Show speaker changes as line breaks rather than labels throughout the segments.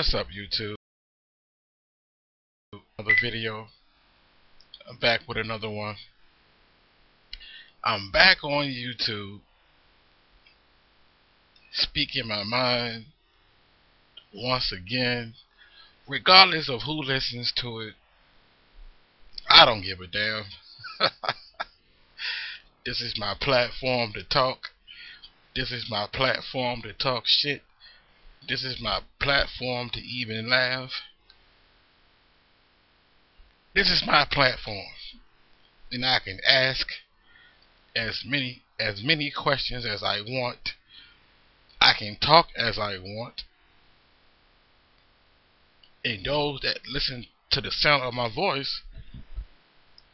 What's up, YouTube? Another video. I'm back with another one. I'm back on YouTube, speaking my mind once again. Regardless of who listens to it, I don't give a damn. This is my platform to talk. This is my platform to talk shit. This is my platform to even laugh. This is my platform. And I can ask as many questions as I want. I can talk as I want. And those that listen to the sound of my voice,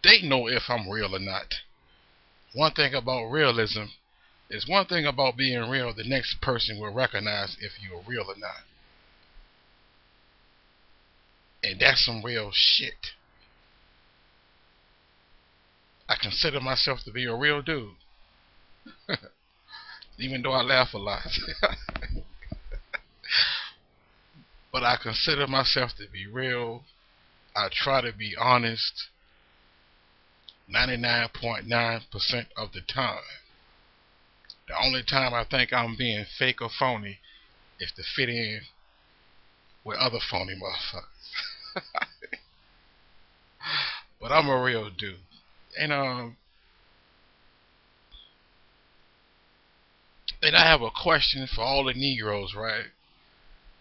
they know if I'm real or not. One thing about realism is one thing about being real, the next person will recognize if you're real or not. And that's some real shit. I consider myself to be a real dude. Even though I laugh a lot. But I consider myself to be real. I try to be honest 99.9% of the time. The only time I think I'm being fake or phony is to fit in with other phony motherfuckers. But I'm a real dude. And I have a question for all the Negroes, right?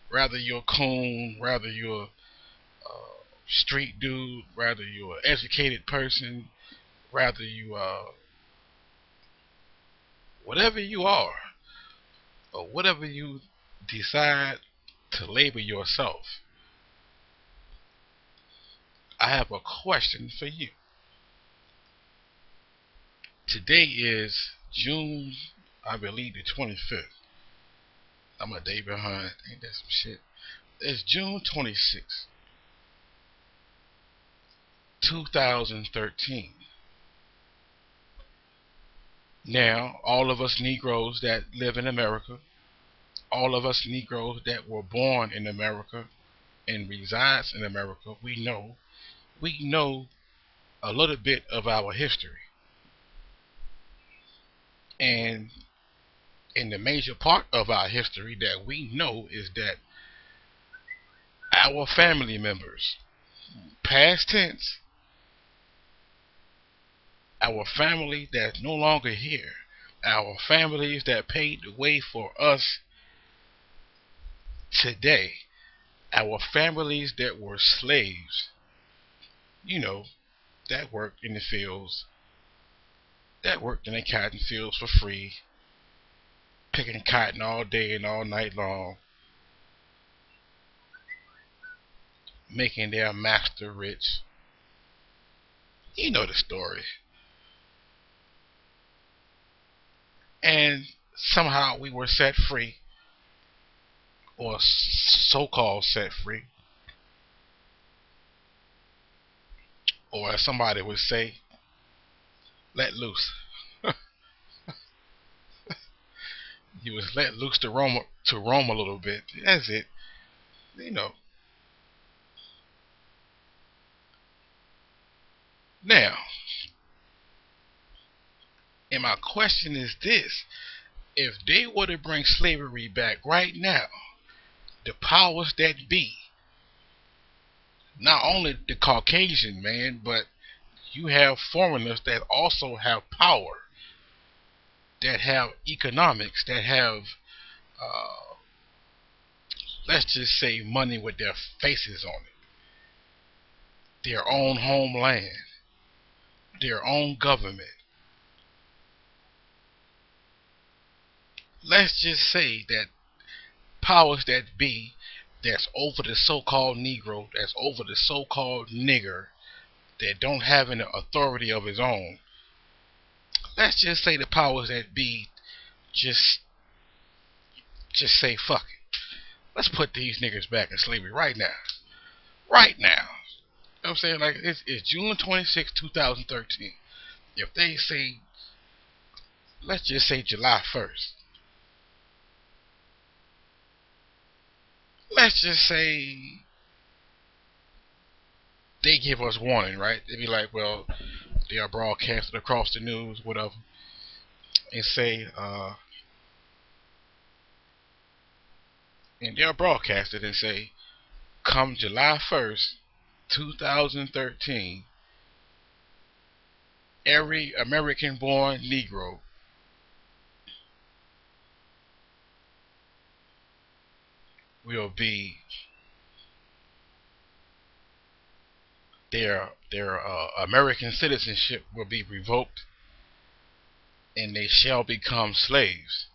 Rather you're a coon, rather you're a street dude, rather you're an educated person, rather you whatever you are, or whatever you decide to label yourself, I have a question for you. Today is June, I believe, the 25th. I'm a day behind. Ain't that some shit? It's June 26th, 2013. Now, all of us Negroes that live in America, all of us Negroes that were born in America and resides in America, we know a little bit of our history. And in the major part of our history that we know is that our family members, past tense, our family that's no longer here, our families that paved the way for us today, our families that were slaves, that worked in the fields, that worked in the cotton fields for free, picking cotton all day and all night long, making their master rich. You know the story. And somehow we were set free, or so-called set free, or as somebody would say, let loose. You was let loose to roam a little bit. That's it. Now, and my question is this: if they were to bring slavery back right now, the powers that be, not only the Caucasian man, but you have foreigners that also have power, that have economics, that have, let's just say, money with their faces on it, their own homeland, their own government. Let's just say that powers that be, that's over the so-called Negro, that's over the so-called nigger, that don't have any authority of his own. Let's just say the powers that be just say fuck it. Let's put these niggers back in slavery right now. Right now. You know what I'm saying? Like, it's June 26, 2013. If they say, let's just say July 1st, let's just say they give us warning, right? They be like, well, they are broadcasted across the news, whatever, and say, and they're broadcasted and say, come July 1st, 2013, every American-born Negro will be their American citizenship will be revoked, and they shall become slaves.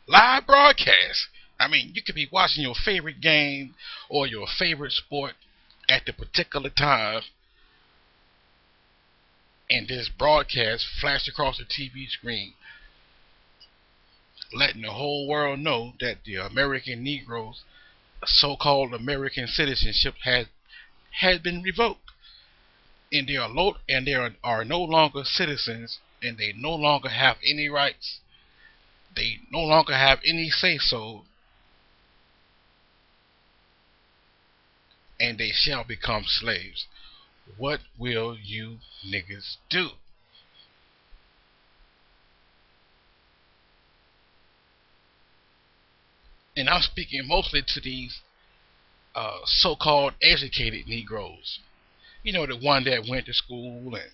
Live broadcast. I mean, you could be watching your favorite game or your favorite sport at the particular time, and this broadcast flashed across the TV screen, letting the whole world know that the American Negroes, so-called American citizenship, had been revoked, and they are no longer citizens, and they no longer have any rights. They no longer have any say so, and they shall become slaves. What will you niggas do? And I'm speaking mostly to these so-called educated Negroes. You know, the one that went to school and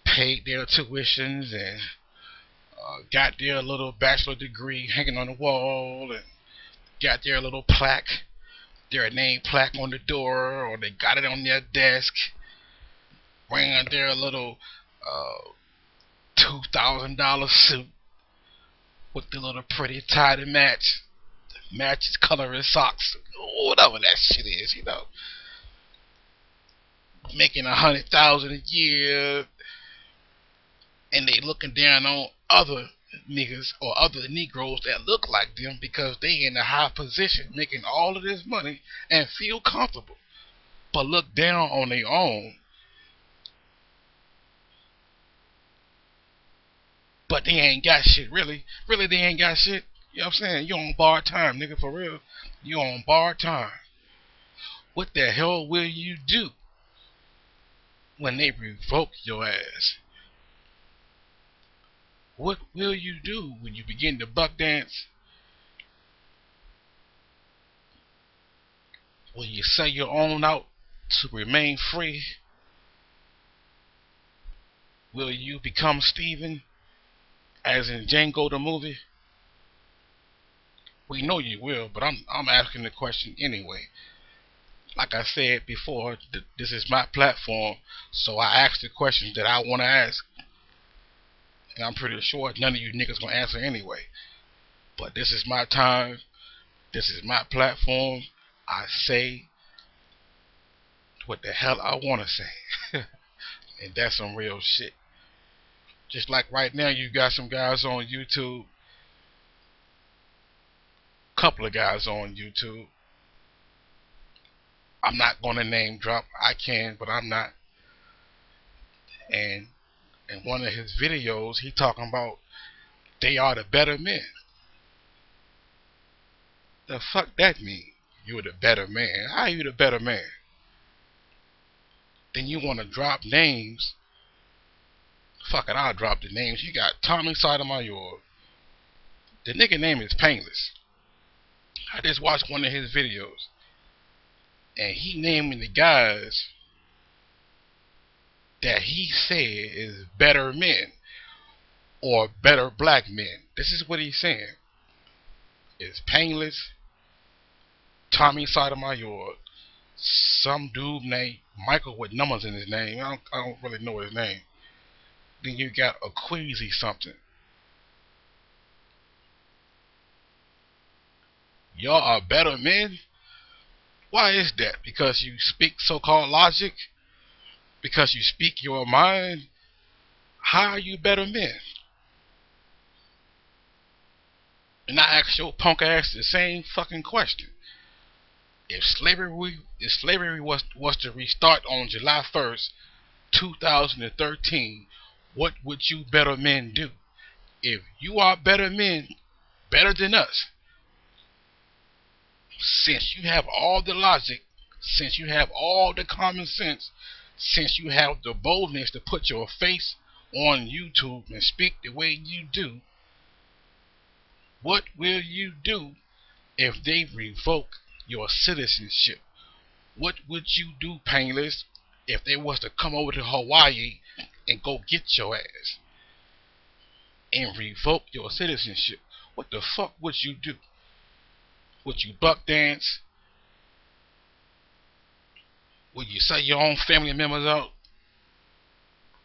paid their tuitions and got their little bachelor degree hanging on the wall and got their little plaque, their name plaque on the door, or they got it on their desk, wearing their little $2,000 suit with the little pretty tie to matches color and socks, whatever that shit is, making 100,000 a year, and they looking down on other niggas or other Negroes that look like them because they in a high position making all of this money and feel comfortable, but look down on their own. But they ain't got shit, really. Really, they ain't got shit. You know what I'm saying? You on borrowed time, nigga, for real. You on borrowed time. What the hell will you do when they revoke your ass? What will you do when you begin to buck dance? Will you sell your own out to remain free? Will you become Steven, as in Django the movie? We know you will, but I'm asking the question anyway. Like I said before, this is my platform, so I ask the questions that I want to ask, and I'm pretty sure none of you niggas gonna answer anyway. But this is my time. This is my platform. I say what the hell I want to say, and that's some real shit. Just like right now, you got some guys on YouTube, couple of guys on YouTube. I'm not gonna name drop. I can, but I'm not. And in one of his videos, he talking about they are the better men. The fuck that mean? You're the better man. How are you the better man? Then you want to drop names. Fuck it, I'll drop the names. You got Tommy Sotomayor. The nigga name is Painless. I just watched one of his videos, and he naming the guys that he said is better men or better black men. This is what he's saying. It's Painless, Tommy Sotomayor, some dude named Michael with numbers in his name. I don't really know his name. Then you got a Queasy something. Y'all are better men? Why is that? Because you speak so-called logic? Because you speak your mind? How are you better men? And I ask your punk ass the same fucking question. If slavery was to restart on July 1st, 2013, what would you better men do? If you are better men, better than us, since you have all the logic, since you have all the common sense, since you have the boldness to put your face on YouTube and speak the way you do, what will you do if they revoke your citizenship? What would you do, Painless, if they was to come over to Hawaii and go get your ass and revoke your citizenship? What the fuck would you do? Would you buck dance? Would you say your own family members out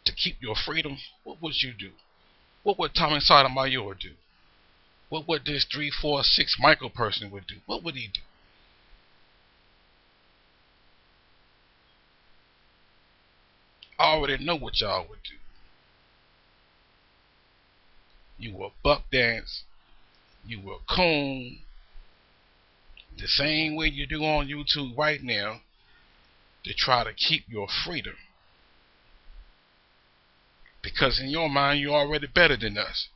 to keep your freedom? What would you do? What would Tommy Sotomayor do? What would this 346 Michael person would do? What would he do? I already know what y'all would do. You will buck dance. You will coon the same way you do on YouTube right now to try to keep your freedom. Because in your mind, you're already better than us.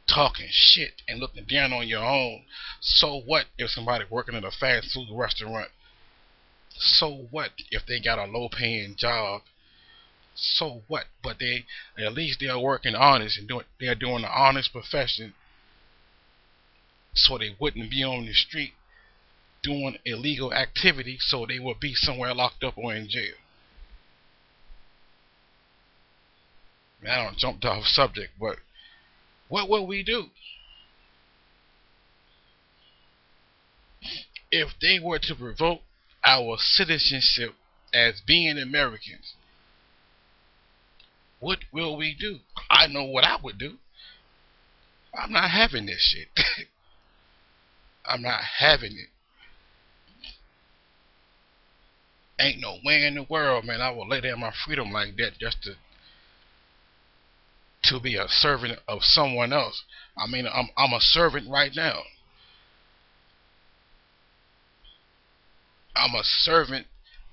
Talking shit and looking down on your own. So what if somebody working in a fast food restaurant? So what if they got a low paying job? So what? But they at least they're working honest and they're doing an honest profession, so they wouldn't be on the street doing illegal activity, so they would be somewhere locked up or in jail. Man, I don't jump off subject, but what will we do if they were to revoke our citizenship as being Americans? What will we do? I know what I would do. I'm not having this shit. I'm not having it. Ain't no way in the world, man, I will lay down my freedom like that just to be a servant of someone else. I mean, I'm a servant right now. I'm a servant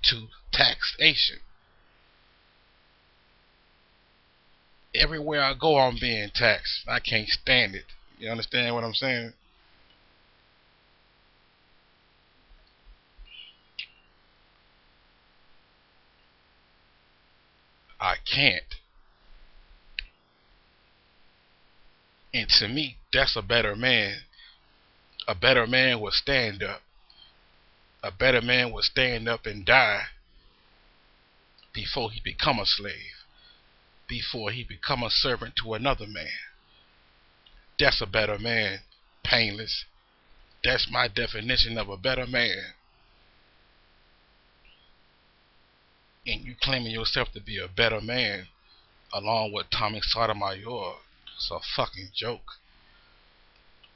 to taxation. Everywhere I go, I'm being taxed. I can't stand it. You understand what I'm saying? I can't. And to me, that's a better man. A better man will stand up. A better man will stand up and die before he become a slave, before he become a servant to another man. That's a better man, Painless. That's my definition of a better man. And you claiming yourself to be a better man along with Tommy Sotomayor. It's a fucking joke.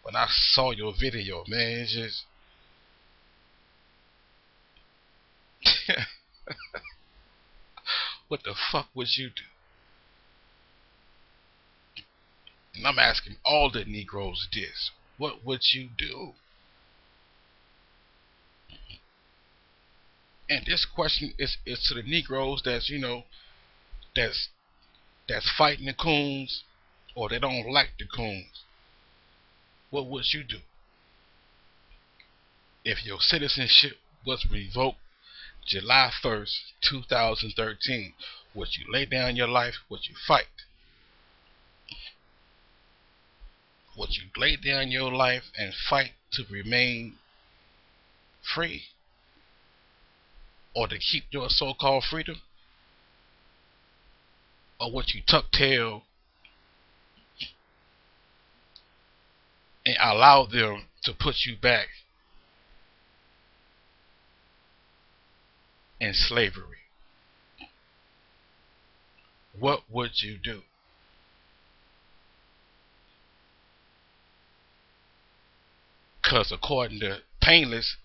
When I saw your video, man, it's just what the fuck would you do? And I'm asking all the Negroes this. What would you do? And this question is to the Negroes that's, that's fighting the coons, or they don't like the coons. What would you do if your citizenship was revoked July 1st, 2013? Would you lay down your life? Would you fight? Would you lay down your life and fight to remain free, or to keep your so-called freedom? Or would you tuck tail and allow them to put you back in slavery? What would you do? Because according to Painless,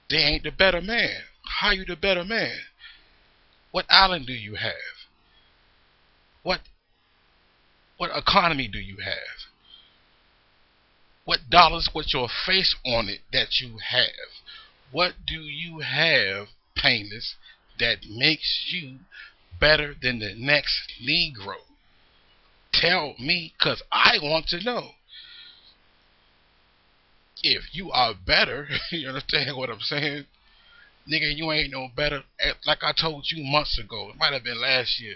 they ain't the better man. How you the better man? What island do you have? What economy do you have? What dollars with your face on it that you have? What do you have, Painless, that makes you better than the next Negro? Tell me, cause I want to know. If you are better, you understand what I'm saying? Nigga, you ain't no better. Like I told you months ago, it might have been last year.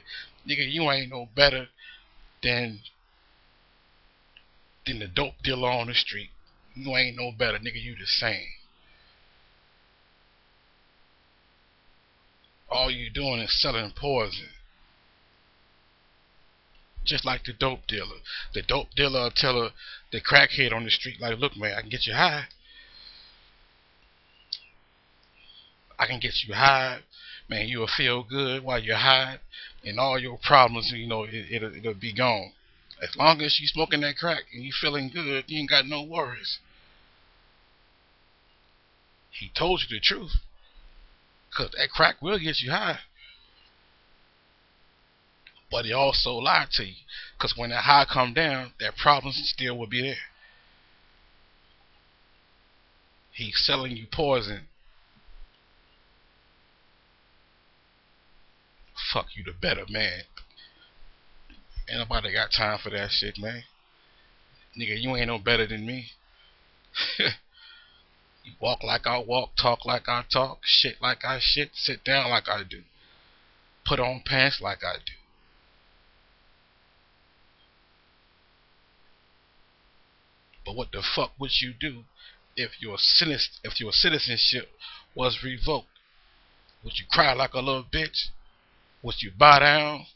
Nigga, you ain't no better than the dope dealer on the street. You ain't no better, nigga. You the same. All you doing is selling poison. Just like the dope dealer. The dope dealer will tell the crackhead on the street, like, look, man, I can get you high. I can get you high. Man, you'll feel good while you're high. And all your problems, it'll be gone. As long as you smoking that crack and you feeling good, you ain't got no worries. He told you the truth. Because that crack will get you high. But he also lied to you. Because when that high come down, that problem still will be there. He's selling you poison. Fuck you, the better man. Ain't nobody got time for that shit, man. Nigga, you ain't no better than me. You walk like I walk, talk like I talk, shit like I shit, sit down like I do, put on pants like I do. But what the fuck would you do if your citizenship was revoked? Would you cry like a little bitch? Would you bow down?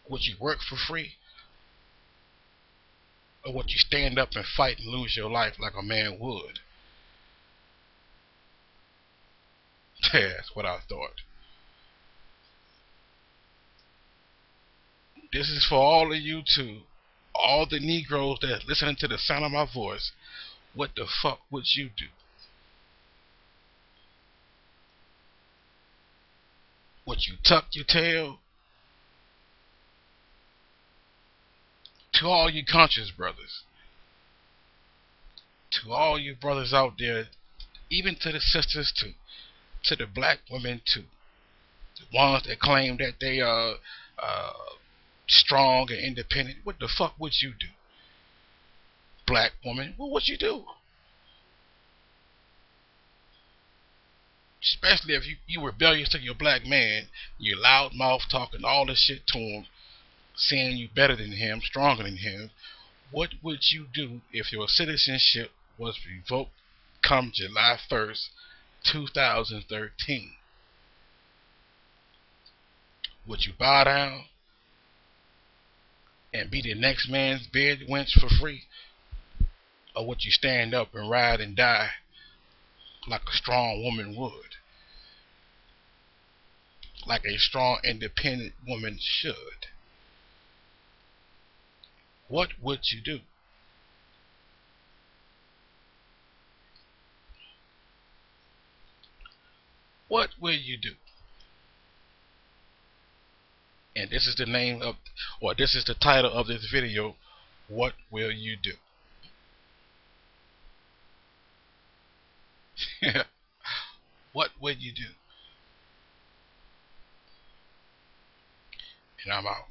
Would you work for free? Or would you stand up and fight and lose your life like a man would? Yeah, that's what I thought. This is for all of you too. All the Negroes that's listening to the sound of my voice. What the fuck would you do? Would you tuck your tail? To all you conscious brothers, to all you brothers out there, even to the sisters too, to the black women too, the ones that claim that they are strong and independent, what the fuck would you do? Black woman, what would you do? Especially if you rebellious to your black man, you loud mouth talking all this shit to him, saying you better than him, stronger than him. What would you do if your citizenship was revoked come July 1st, 2013? Would you bow down and be the next man's bed wench for free? Or would you stand up and ride and die like a strong woman would? Like a strong, independent woman should? What would you do? What will you do? And this is the name of, or this is the title of this video. What will you do? What would you do? And I'm out.